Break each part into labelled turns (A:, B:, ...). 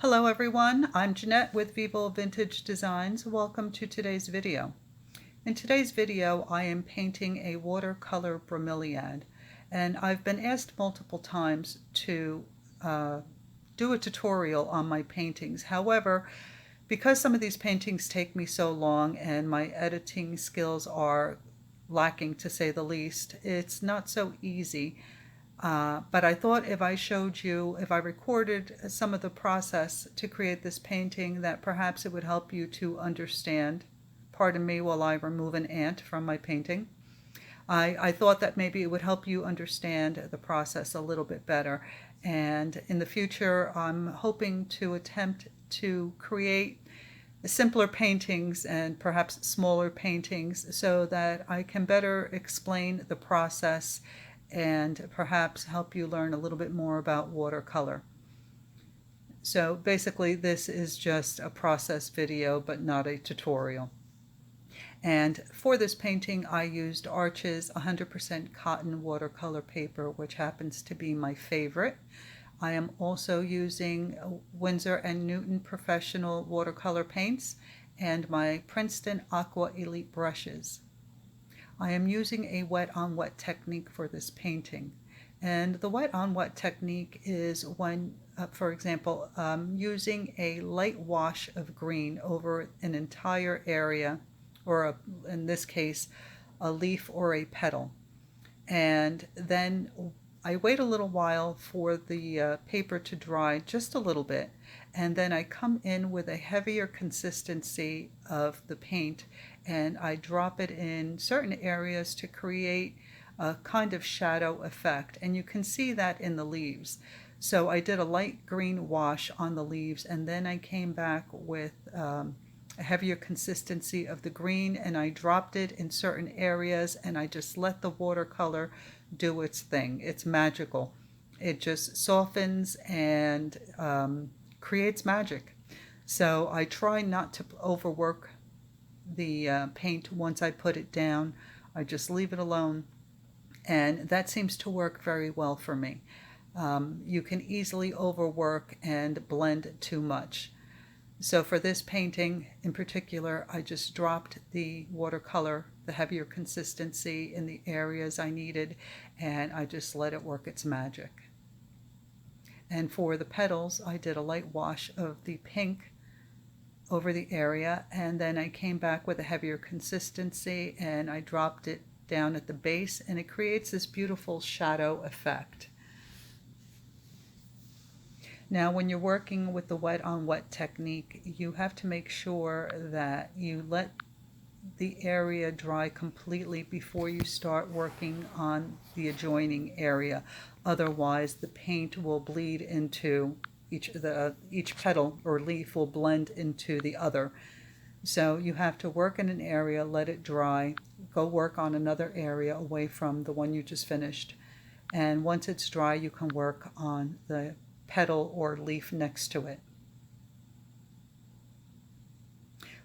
A: Hello everyone, I'm Jeanette with Vivo Vintage Designs. Welcome to today's video. In today's video I am painting a watercolor bromeliad, and I've been asked multiple times to do a tutorial on my paintings. However, because some of these paintings take me so long and my editing skills are lacking to say the least, it's not so easy. But I thought if I recorded some of the process to create this painting, that perhaps it would help you to understand. Pardon me while I remove an ant from my painting. I thought that maybe it would help you understand the process a little bit better. And in the future, I'm hoping to attempt to create simpler paintings and perhaps smaller paintings so that I can better explain the process and perhaps help you learn a little bit more about watercolor. So basically this is just a process video but not a tutorial. And for this painting I used Arch's 100% cotton watercolor paper, which happens to be my favorite. I am also using Winsor Newton professional watercolor paints and my Princeton Aqua Elite brushes. I am using a wet-on-wet technique for this painting. And the wet-on-wet technique is when, for example, using a light wash of green over an entire area, or in this case, a leaf or a petal. And then I wait a little while for the paper to dry just a little bit, and then I come in with a heavier consistency of the paint and I drop it in certain areas to create a kind of shadow effect, and you can see that in the leaves. So I did a light green wash on the leaves, and then I came back with a heavier consistency of the green and I dropped it in certain areas, and I just let the watercolor do its thing. It's magical. It just softens and creates magic. So I try not to overwork the paint once I put it down. I just leave it alone, and that seems to work very well for me. You can easily overwork and blend too much. So for this painting in particular, I just dropped the watercolor, the heavier consistency, in the areas I needed, and I just let it work its magic. And for the petals, I did a light wash of the pink over the area, and then I came back with a heavier consistency and I dropped it down at the base, and it creates this beautiful shadow effect. Now, when you're working with the wet-on-wet technique, you have to make sure that you let the area dry completely before you start working on the adjoining area. Otherwise, the paint will bleed into each petal or leaf will blend into the other. So you have to work in an area, let it dry, go work on another area away from the one you just finished. And once it's dry, you can work on the petal or leaf next to it.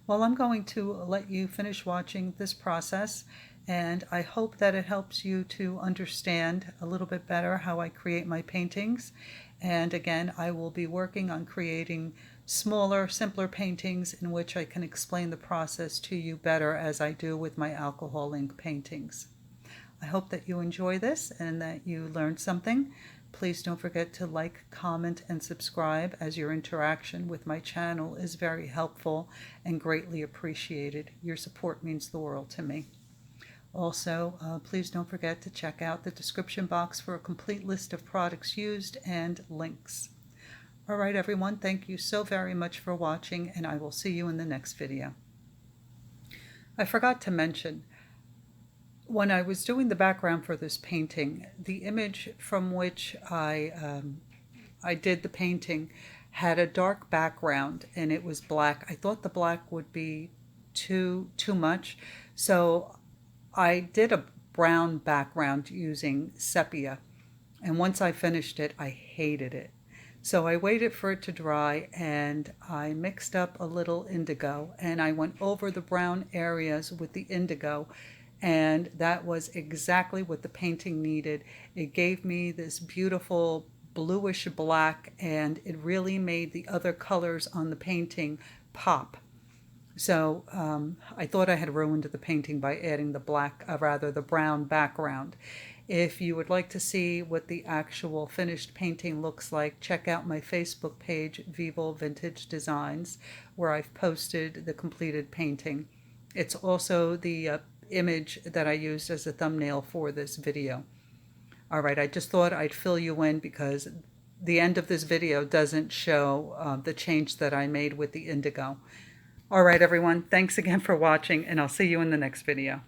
A: Well, I'm going to let you finish watching this process, and I hope that it helps you to understand a little bit better how I create my paintings. And again, I will be working on creating smaller, simpler paintings in which I can explain the process to you better, as I do with my alcohol ink paintings. I hope that you enjoy this and that you learned something. Please don't forget to like, comment, and subscribe, as your interaction with my channel is very helpful and greatly appreciated. Your support means the world to me. Also, please don't forget to check out the description box for a complete list of products used and links. All right, everyone, thank you so very much for watching, and I will see you in the next video. I forgot to mention, when I was doing the background for this painting, the image from which I did the painting had a dark background and it was black. I thought the black would be too much, so I did a brown background using sepia, and once I finished it, I hated it. So I waited for it to dry, and I mixed up a little indigo, and I went over the brown areas with the indigo, and that was exactly what the painting needed. It gave me this beautiful bluish black, and it really made the other colors on the painting pop. So I thought I had ruined the painting by adding the the brown background. If you would like to see what the actual finished painting looks like, check out my Facebook page, Vivo Vintage Designs, where I've posted the completed painting. It's also the image that I used as a thumbnail for this video. All right, I just thought I'd fill you in because the end of this video doesn't show the change that I made with the indigo. All right, everyone, thanks again for watching, and I'll see you in the next video.